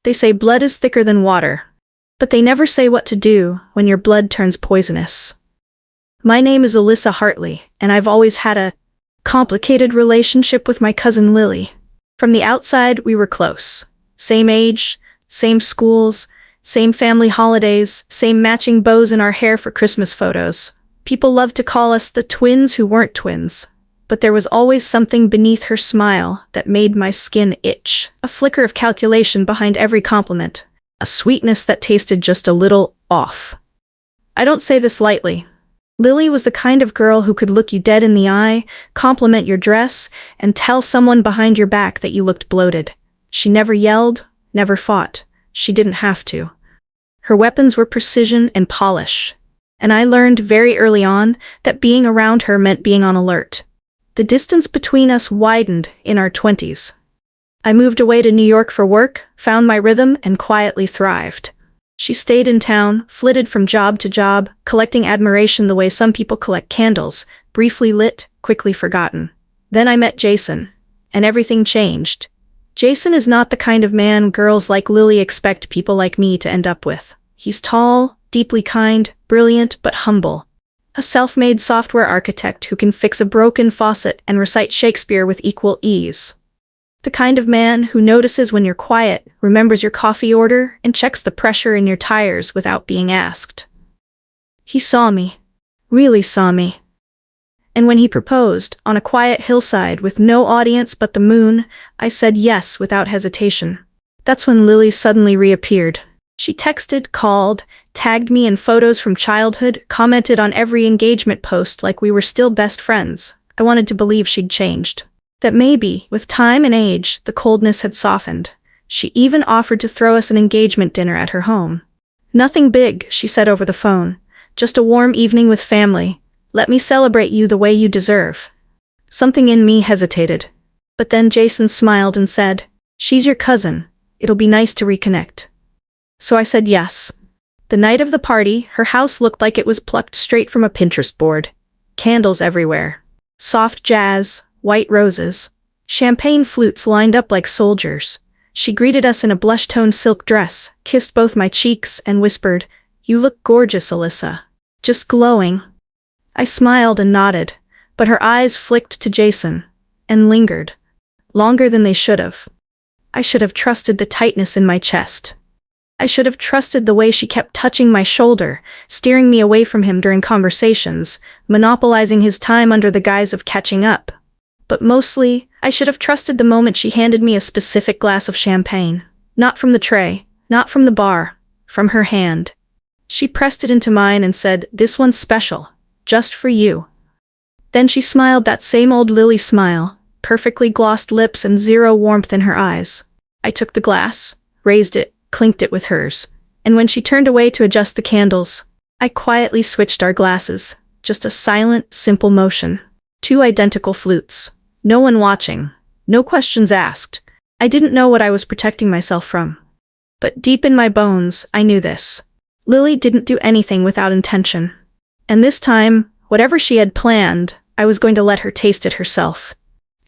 They say blood is thicker than water, but they never say what to do when your blood turns poisonous. My name is Alyssa Hartley, and I've always had a complicated relationship with my cousin Lily. From the outside, we were close. Same age, same schools, same family holidays, same matching bows in our hair for Christmas photos. People loved to call us the twins who weren't twins. But there was always something beneath her smile that made my skin itch. A flicker of calculation behind every compliment. A sweetness that tasted just a little off. I don't say this lightly. Lily was the kind of girl who could look you dead in the eye, compliment your dress, and tell someone behind your back that you looked bloated. She never yelled, never fought. She didn't have to. Her weapons were precision and polish. And I learned very early on that being around her meant being on alert. The distance between us widened in our 20s. I moved away to New York for work, found my rhythm, and quietly thrived. She stayed in town, flitted from job to job, collecting admiration the way some people collect candles, briefly lit, quickly forgotten. Then I met Jason, and everything changed. Jason is not the kind of man girls like Lily expect people like me to end up with. He's tall, deeply kind, brilliant, but humble. A self-made software architect who can fix a broken faucet and recite Shakespeare with equal ease. The kind of man who notices when you're quiet, remembers your coffee order, and checks the pressure in your tires without being asked. He saw me. Really saw me. And when he proposed, on a quiet hillside with no audience but the moon, I said yes without hesitation. That's when Lily suddenly reappeared. She texted, called, tagged me in photos from childhood, commented on every engagement post like we were still best friends. I wanted to believe she'd changed. That maybe, with time and age, the coldness had softened. She even offered to throw us an engagement dinner at her home. Nothing big, she said over the phone. Just a warm evening with family. Let me celebrate you the way you deserve. Something in me hesitated. But then Jason smiled and said, "She's your cousin. It'll be nice to reconnect." So I said yes. The night of the party, her house looked like it was plucked straight from a Pinterest board. Candles everywhere. Soft jazz, white roses. Champagne flutes lined up like soldiers. She greeted us in a blush-toned silk dress, kissed both my cheeks, and whispered, "You look gorgeous, Alyssa." Just glowing. I smiled and nodded, but her eyes flicked to Jason, and lingered. Longer than they should have. I should have trusted the tightness in my chest. I should have trusted the way she kept touching my shoulder, steering me away from him during conversations, monopolizing his time under the guise of catching up. But mostly, I should have trusted the moment she handed me a specific glass of champagne. Not from the tray, not from the bar, from her hand. She pressed it into mine and said, "This one's special, just for you." Then she smiled that same old Lily smile, perfectly glossed lips and zero warmth in her eyes. I took the glass, raised it, clinked it with hers, and when she turned away to adjust the candles, I quietly switched our glasses, just a silent, simple motion. Two identical flutes. No one watching. No questions asked. I didn't know what I was protecting myself from. But deep in my bones, I knew this. Lily didn't do anything without intention. And this time, whatever she had planned, I was going to let her taste it herself.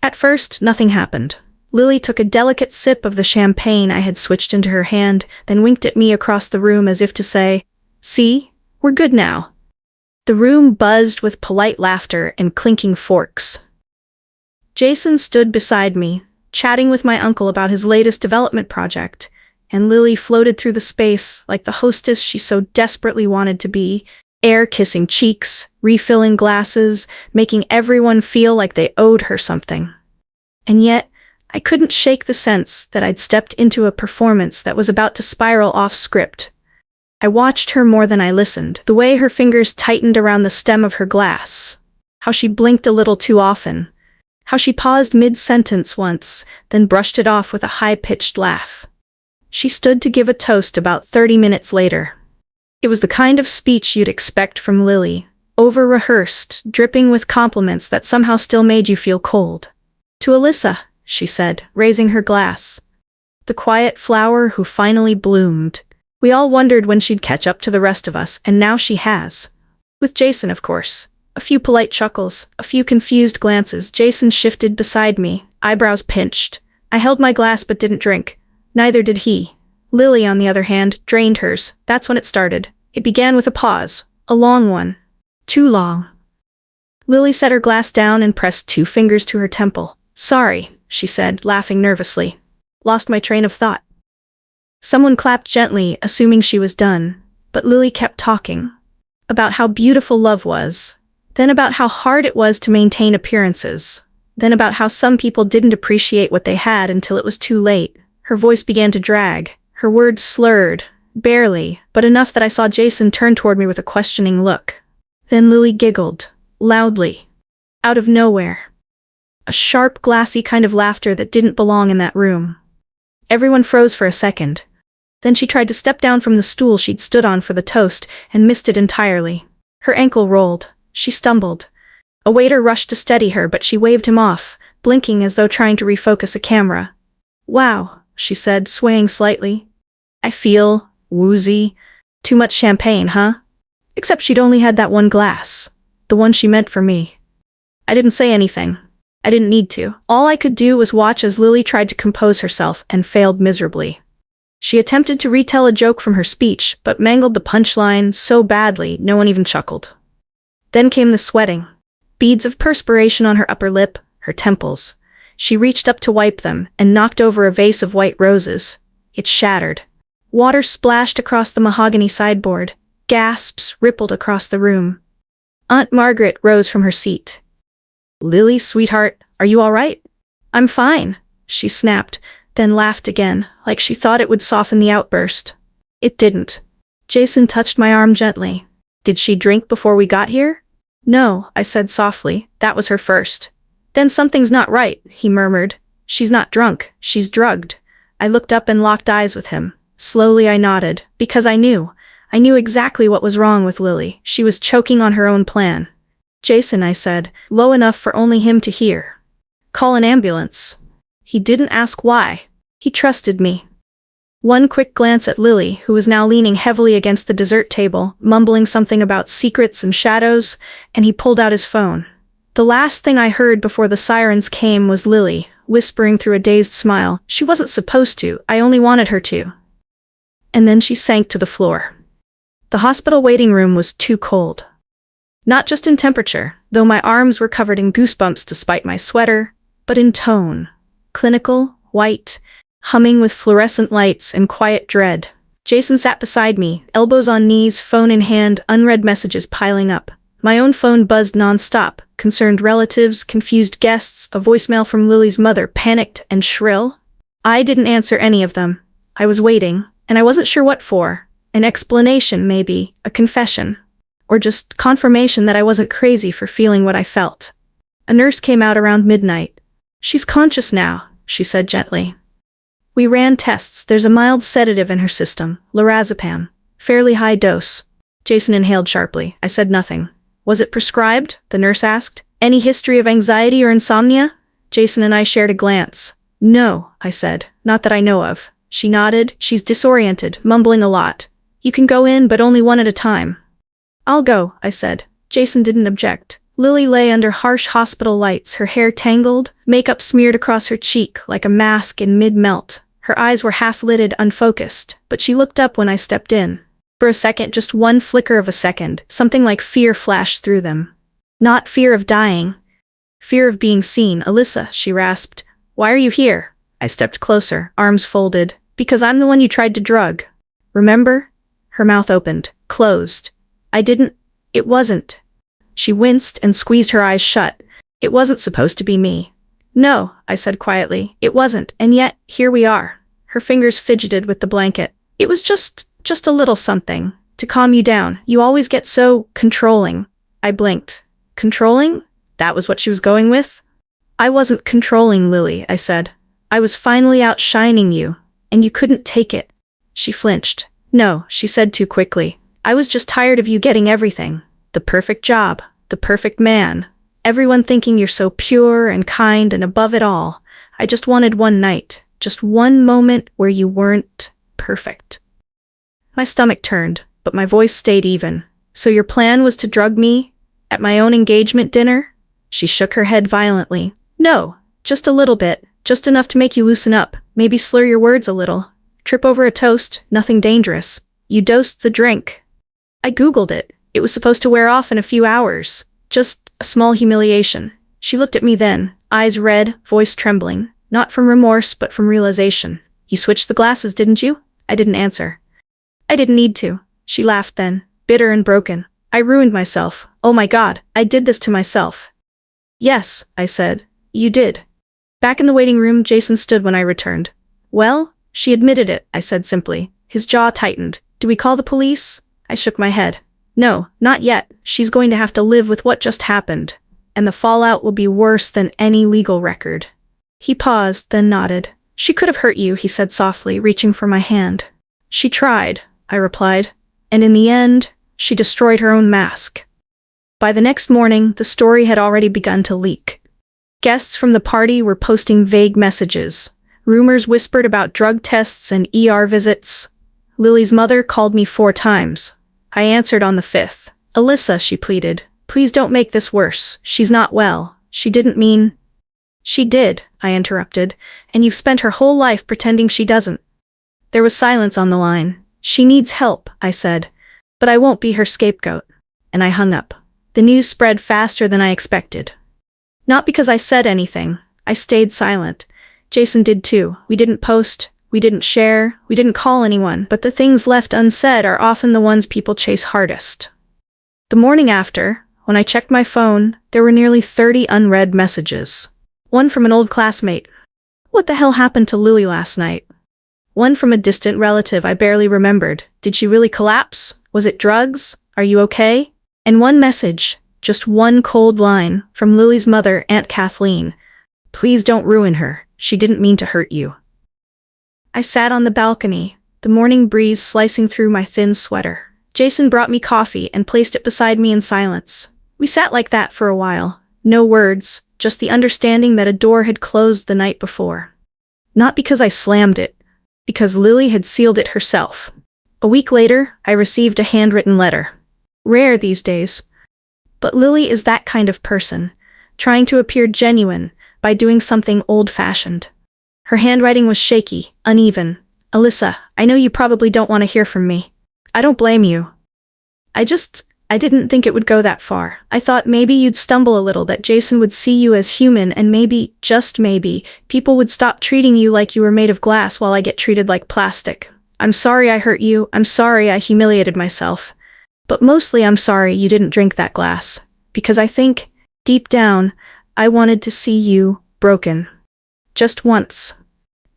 At first, nothing happened. Lily took a delicate sip of the champagne I had switched into her hand, then winked at me across the room as if to say, "See, we're good now." The room buzzed with polite laughter and clinking forks. Jason stood beside me, chatting with my uncle about his latest development project, and Lily floated through the space like the hostess she so desperately wanted to be, air-kissing cheeks, refilling glasses, making everyone feel like they owed her something. And yet, I couldn't shake the sense that I'd stepped into a performance that was about to spiral off script. I watched her more than I listened, the way her fingers tightened around the stem of her glass, how she blinked a little too often, how she paused mid-sentence once, then brushed it off with a high-pitched laugh. She stood to give a toast about 30 minutes later. It was the kind of speech you'd expect from Lily, over-rehearsed, dripping with compliments that somehow still made you feel cold. "To Alyssa," she said, raising her glass. "The quiet flower who finally bloomed." We all wondered when she'd catch up to the rest of us, and now she has. With Jason, of course. A few polite chuckles, a few confused glances. Jason shifted beside me, eyebrows pinched. I held my glass but didn't drink. Neither did he. Lily, on the other hand, drained hers. That's when it started. It began with a pause. A long one. Too long. Lily set her glass down and pressed 2 fingers to her temple. Sorry, she said, laughing nervously. Lost my train of thought. Someone clapped gently, assuming she was done, but Lily kept talking. About how beautiful love was. Then about how hard it was to maintain appearances. Then about how some people didn't appreciate what they had until it was too late. Her voice began to drag. Her words slurred. Barely, but enough that I saw Jason turn toward me with a questioning look. Then Lily giggled. Loudly. Out of nowhere. A sharp, glassy kind of laughter that didn't belong in that room. Everyone froze for a second. Then she tried to step down from the stool she'd stood on for the toast and missed it entirely. Her ankle rolled. She stumbled. A waiter rushed to steady her, but she waved him off, blinking as though trying to refocus a camera. Wow, she said, swaying slightly. I feel woozy. Too much champagne, huh? Except she'd only had that one glass. The one she meant for me. I didn't say anything. I didn't need to. All I could do was watch as Lily tried to compose herself and failed miserably. She attempted to retell a joke from her speech, but mangled the punchline so badly no one even chuckled. Then came the sweating. Beads of perspiration on her upper lip, her temples. She reached up to wipe them and knocked over a vase of white roses. It shattered. Water splashed across the mahogany sideboard. Gasps rippled across the room. Aunt Margaret rose from her seat. Lily, sweetheart, are you all right? I'm fine, she snapped, then laughed again, like she thought it would soften the outburst. It didn't. Jason touched my arm gently. Did she drink before we got here? No, I said softly. That was her first. Then something's not right, he murmured. She's not drunk, she's drugged. I looked up and locked eyes with him. Slowly I nodded, because I knew exactly what was wrong with Lily. She was choking on her own plan. Jason, I said, low enough for only him to hear. Call an ambulance. He didn't ask why. He trusted me. One quick glance at Lily, who was now leaning heavily against the dessert table, mumbling something about secrets and shadows, and he pulled out his phone. The last thing I heard before the sirens came was Lily, whispering through a dazed smile. She wasn't supposed to, I only wanted her to. And then she sank to the floor. The hospital waiting room was too cold. Not just in temperature, though my arms were covered in goosebumps despite my sweater, but in tone. Clinical, white, humming with fluorescent lights and quiet dread. Jason sat beside me, elbows on knees, phone in hand, unread messages piling up. My own phone buzzed non-stop, concerned relatives, confused guests, a voicemail from Lily's mother, panicked and shrill. I didn't answer any of them. I was waiting, and I wasn't sure what for. An explanation, maybe, a confession. Or just confirmation that I wasn't crazy for feeling what I felt. A nurse came out around midnight. She's conscious now, she said gently. We ran tests. There's a mild sedative in her system, lorazepam. Fairly high dose. Jason inhaled sharply. I said nothing. Was it prescribed? The nurse asked. Any history of anxiety or insomnia? Jason and I shared a glance. No, I said. Not that I know of. She nodded. She's disoriented, mumbling a lot. You can go in, but only one at a time. I'll go, I said. Jason didn't object. Lily lay under harsh hospital lights, her hair tangled, makeup smeared across her cheek like a mask in mid-melt. Her eyes were half-lidded, unfocused, but she looked up when I stepped in. For a second, just one flicker of a second, something like fear flashed through them. Not fear of dying. Fear of being seen. Alyssa, she rasped. Why are you here? I stepped closer, arms folded. Because I'm the one you tried to drug. Remember? Her mouth opened, closed. It wasn't. She winced and squeezed her eyes shut. It wasn't supposed to be me. No, I said quietly. It wasn't, and yet, here we are. Her fingers fidgeted with the blanket. It was just a little something. To calm you down. You always get so controlling. I blinked. Controlling? That was what she was going with? I wasn't controlling, Lily, I said. I was finally outshining you, and you couldn't take it. She flinched. No, she said too quickly. I was just tired of you getting everything. The perfect job, the perfect man. Everyone thinking you're so pure and kind and above it all. I just wanted one night, just one moment where you weren't perfect. My stomach turned, but my voice stayed even. So your plan was to drug me? At my own engagement dinner? She shook her head violently. No, just a little bit, just enough to make you loosen up, maybe slur your words a little. Trip over a toast, nothing dangerous. You dosed the drink. I Googled it. It was supposed to wear off in a few hours. Just a small humiliation. She looked at me then, eyes red, voice trembling, not from remorse but from realization. You switched the glasses, didn't you? I didn't answer. I didn't need to. She laughed then, bitter and broken. I ruined myself. Oh my God, I did this to myself. Yes, I said. You did. Back in the waiting room, Jason stood when I returned. Well, she admitted it, I said simply. His jaw tightened. Do we call the police? I shook my head. No, not yet. She's going to have to live with what just happened. And the fallout will be worse than any legal record. He paused, then nodded. She could have hurt you, he said softly, reaching for my hand. She tried, I replied. And in the end, she destroyed her own mask. By the next morning, the story had already begun to leak. Guests from the party were posting vague messages. Rumors whispered about drug tests and ER visits. Lily's mother called me 4 times. I answered on the 5th. Alyssa, she pleaded. Please don't make this worse. She's not well. She didn't mean... She did, I interrupted, and you've spent her whole life pretending she doesn't. There was silence on the line. She needs help, I said, but I won't be her scapegoat. And I hung up. The news spread faster than I expected. Not because I said anything. I stayed silent. Jason did too. We didn't post, we didn't share, we didn't call anyone, but the things left unsaid are often the ones people chase hardest. The morning after, when I checked my phone, there were nearly 30 unread messages. One from an old classmate. What the hell happened to Lily last night? One from a distant relative I barely remembered. Did she really collapse? Was it drugs? Are you okay? And one message, just one cold line, from Lily's mother, Aunt Kathleen. Please don't ruin her. She didn't mean to hurt you. I sat on the balcony, the morning breeze slicing through my thin sweater. Jason brought me coffee and placed it beside me in silence. We sat like that for a while. No words, just the understanding that a door had closed the night before. Not because I slammed it, because Lily had sealed it herself. A week later, I received a handwritten letter. Rare these days. But Lily is that kind of person, trying to appear genuine by doing something old-fashioned. Her handwriting was shaky, uneven. Alyssa, I know you probably don't want to hear from me. I don't blame you. I didn't think it would go that far. I thought maybe you'd stumble a little, that Jason would see you as human, and maybe, just maybe, people would stop treating you like you were made of glass while I get treated like plastic. I'm sorry I hurt you. I'm sorry I humiliated myself. But mostly I'm sorry you didn't drink that glass. Because I think, deep down, I wanted to see you broken. Just once.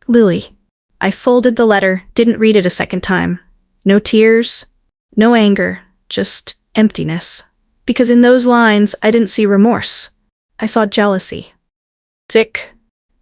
Lily. I folded the letter, didn't read it a second time. No tears, no anger, just emptiness. Because in those lines, I didn't see remorse. I saw jealousy. Thick,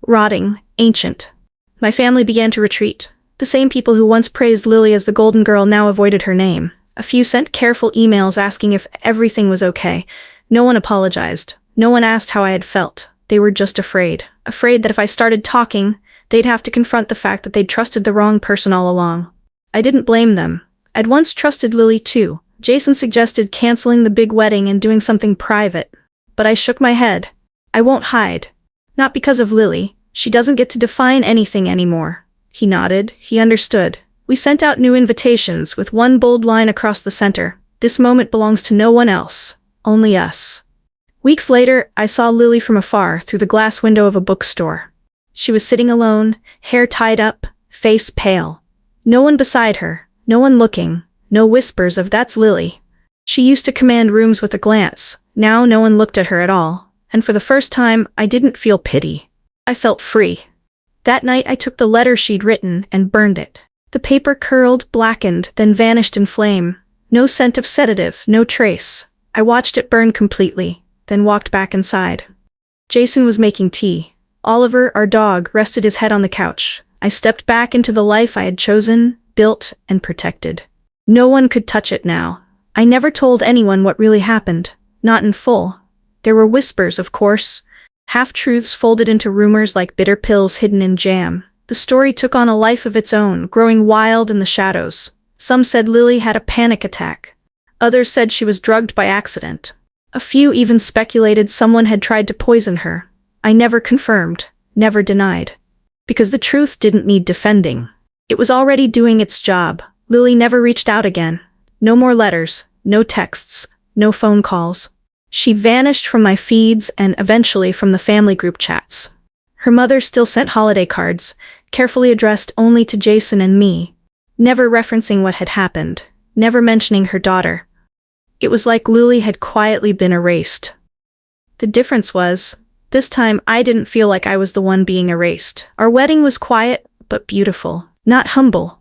rotting, ancient. My family began to retreat. The same people who once praised Lily as the golden girl now avoided her name. A few sent careful emails asking if everything was okay. No one apologized. No one asked how I had felt. They were just afraid. Afraid that if I started talking, they'd have to confront the fact that they'd trusted the wrong person all along. I didn't blame them. I'd once trusted Lily too. Jason suggested canceling the big wedding and doing something private. But I shook my head. I won't hide. Not because of Lily. She doesn't get to define anything anymore. He nodded. He understood. We sent out new invitations with one bold line across the center. This moment belongs to no one else. Only us. Weeks later, I saw Lily from afar through the glass window of a bookstore. She was sitting alone, hair tied up, face pale. No one beside her, no one looking, no whispers of "that's Lily." She used to command rooms with a glance. Now no one looked at her at all. And for the first time, I didn't feel pity. I felt free. That night I took the letter she'd written and burned it. The paper curled, blackened, then vanished in flame. No scent of sedative, no trace. I watched it burn completely, then walked back inside. Jason was making tea. Oliver, our dog, rested his head on the couch. I stepped back into the life I had chosen, built, and protected. No one could touch it now. I never told anyone what really happened. Not in full. There were whispers, of course. Half-truths folded into rumors like bitter pills hidden in jam. The story took on a life of its own, growing wild in the shadows. Some said Lily had a panic attack. Others said she was drugged by accident. A few even speculated someone had tried to poison her. I never confirmed, never denied. Because the truth didn't need defending. It was already doing its job. Lily never reached out again. No more letters, no texts, no phone calls. She vanished from my feeds and eventually from the family group chats. Her mother still sent holiday cards, carefully addressed only to Jason and me, never referencing what had happened, never mentioning her daughter. It was like Lily had quietly been erased. The difference was, this time I didn't feel like I was the one being erased. Our wedding was quiet, but beautiful, not humble.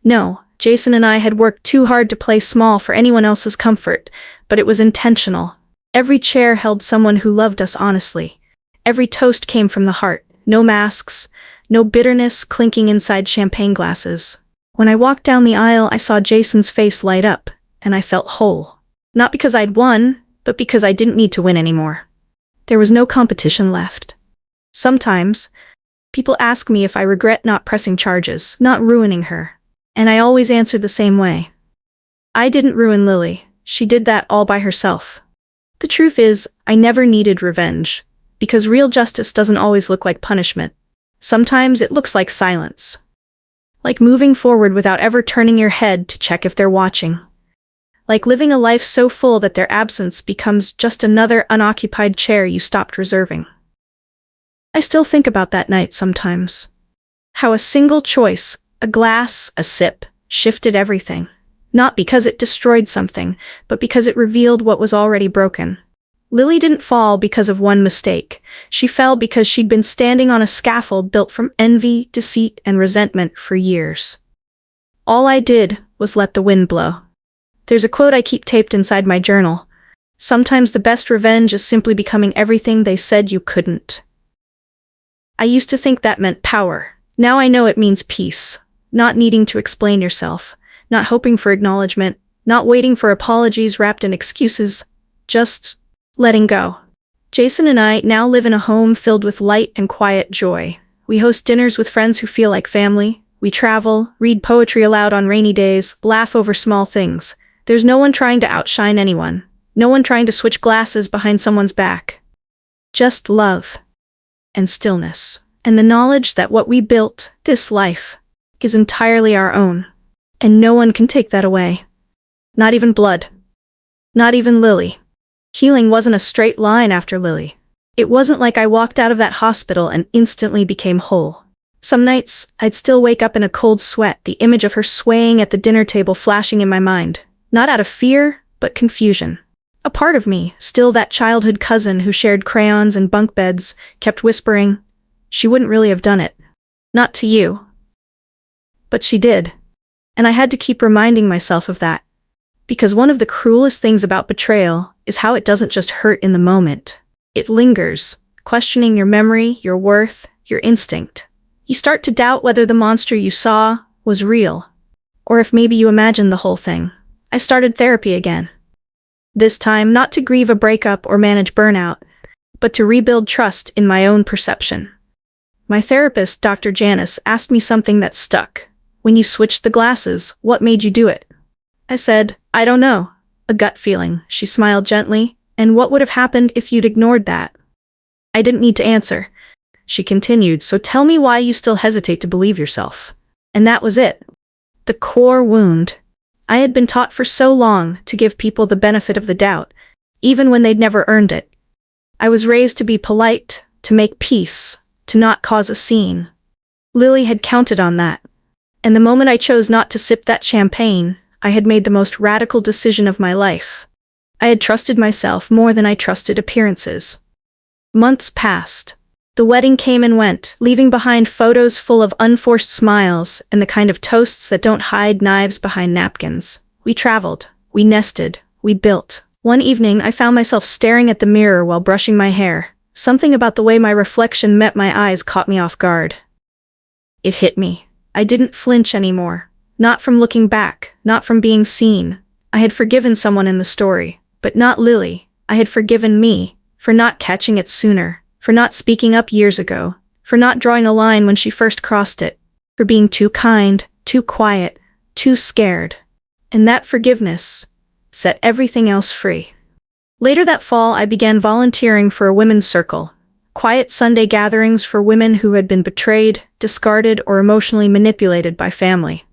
No, Jason and I had worked too hard to play small for anyone else's comfort, but it was intentional. Every chair held someone who loved us honestly. Every toast came from the heart, no masks, no bitterness clinking inside champagne glasses. When I walked down the aisle, I saw Jason's face light up, and I felt whole. Not because I'd won, but because I didn't need to win anymore. There was no competition left. Sometimes, people ask me if I regret not pressing charges, not ruining her, and I always answer the same way. I didn't ruin Lily. She did that all by herself. The truth is, I never needed revenge, because real justice doesn't always look like punishment. Sometimes it looks like silence. Like moving forward without ever turning your head to check if they're watching. Like living a life so full that their absence becomes just another unoccupied chair you stopped reserving. I still think about that night sometimes. How a single choice, a glass, a sip, shifted everything. Not because it destroyed something, but because it revealed what was already broken. Lily didn't fall because of one mistake. She fell because she'd been standing on a scaffold built from envy, deceit, and resentment for years. All I did was let the wind blow. There's a quote I keep taped inside my journal. Sometimes the best revenge is simply becoming everything they said you couldn't. I used to think that meant power. Now I know it means peace. Not needing to explain yourself. Not hoping for acknowledgement. Not waiting for apologies wrapped in excuses. Just letting go. Jason and I now live in a home filled with light and quiet joy. We host dinners with friends who feel like family. We travel, read poetry aloud on rainy days, laugh over small things. There's no one trying to outshine anyone. No one trying to switch glasses behind someone's back. Just love. And stillness. And the knowledge that what we built, this life, is entirely our own. And no one can take that away. Not even blood. Not even Lily. Healing wasn't a straight line after Lily. It wasn't like I walked out of that hospital and instantly became whole. Some nights, I'd still wake up in a cold sweat, the image of her swaying at the dinner table flashing in my mind. Not out of fear, but confusion. A part of me, still that childhood cousin who shared crayons and bunk beds, kept whispering, she wouldn't really have done it. Not to you. But she did. And I had to keep reminding myself of that. Because one of the cruelest things about betrayal is how it doesn't just hurt in the moment. It lingers, questioning your memory, your worth, your instinct. You start to doubt whether the monster you saw was real, or if maybe you imagined the whole thing. I started therapy again. This time, not to grieve a breakup or manage burnout, but to rebuild trust in my own perception. My therapist, Dr. Janice, asked me something that stuck. When you switched the glasses, what made you do it? I said, I don't know. A gut feeling. She smiled gently. And what would have happened if you'd ignored that? I didn't need to answer. She continued, so tell me why you still hesitate to believe yourself. And that was it. The core wound. I had been taught for so long to give people the benefit of the doubt, even when they'd never earned it. I was raised to be polite, to make peace, to not cause a scene. Lily had counted on that. And the moment I chose not to sip that champagne, I had made the most radical decision of my life. I had trusted myself more than I trusted appearances. Months passed. The wedding came and went, leaving behind photos full of unforced smiles and the kind of toasts that don't hide knives behind napkins. We traveled. We nested. We built. One evening, I found myself staring at the mirror while brushing my hair. Something about the way my reflection met my eyes caught me off guard. It hit me. I didn't flinch anymore. Not from looking back, not from being seen. I had forgiven someone in the story, but not Lily. I had forgiven me for not catching it sooner. For not speaking up years ago, for not drawing a line when she first crossed it, for being too kind, too quiet, too scared. And that forgiveness set everything else free. Later that fall, I began volunteering for a women's circle, quiet Sunday gatherings for women who had been betrayed, discarded, or emotionally manipulated by family.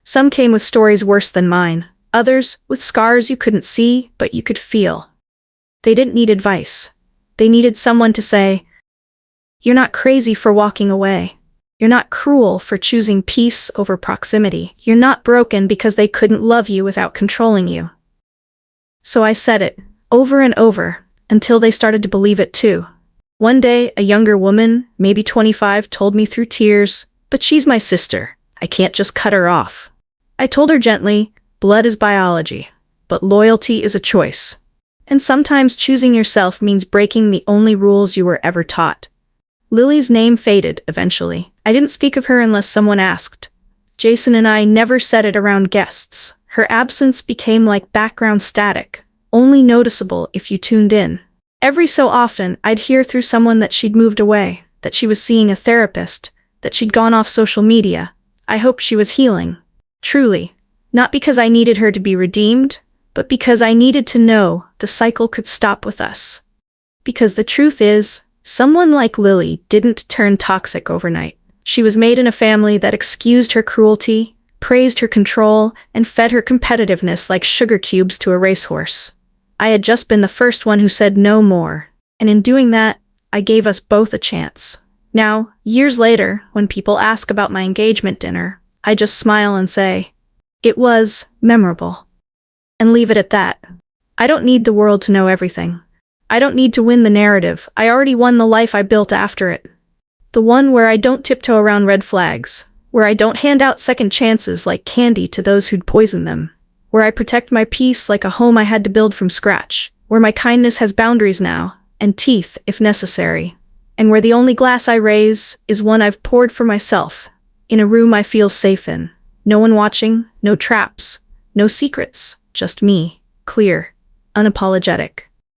Some came with stories worse than mine, others with scars you couldn't see but you could feel. They didn't need advice. They needed someone to say, "You're not crazy for walking away. You're not cruel for choosing peace over proximity. You're not broken because they couldn't love you without controlling you." So I said it, over and over, until they started to believe it too. One day, a younger woman, maybe 25, told me through tears, "But she's my sister. I can't just cut her off." I told her gently, "Blood is biology, but loyalty is a choice. And sometimes choosing yourself means breaking the only rules you were ever taught." Lily's name faded eventually. I didn't speak of her unless someone asked. Jason and I never said it around guests. Her absence became like background static, only noticeable if you tuned in. Every so often, I'd hear through someone that she'd moved away, that she was seeing a therapist, that she'd gone off social media. I hoped she was healing. Truly. Not because I needed her to be redeemed, but because I needed to know the cycle could stop with us. Because the truth is, someone like Lily didn't turn toxic overnight. She was made in a family that excused her cruelty, praised her control, and fed her competitiveness like sugar cubes to a racehorse. I had just been the first one who said no more, and in doing that, I gave us both a chance. Now, years later, when people ask about my engagement dinner, I just smile and say, "It was memorable." And leave it at that. I don't need the world to know everything. I don't need to win the narrative. I already won the life I built after it. The one where I don't tiptoe around red flags, where I don't hand out second chances like candy to those who'd poison them, where I protect my peace like a home I had to build from scratch, where my kindness has boundaries now, and teeth if necessary, and where the only glass I raise is one I've poured for myself, in a room I feel safe in. No one watching, no traps, no secrets, just me, clear, unapologetic.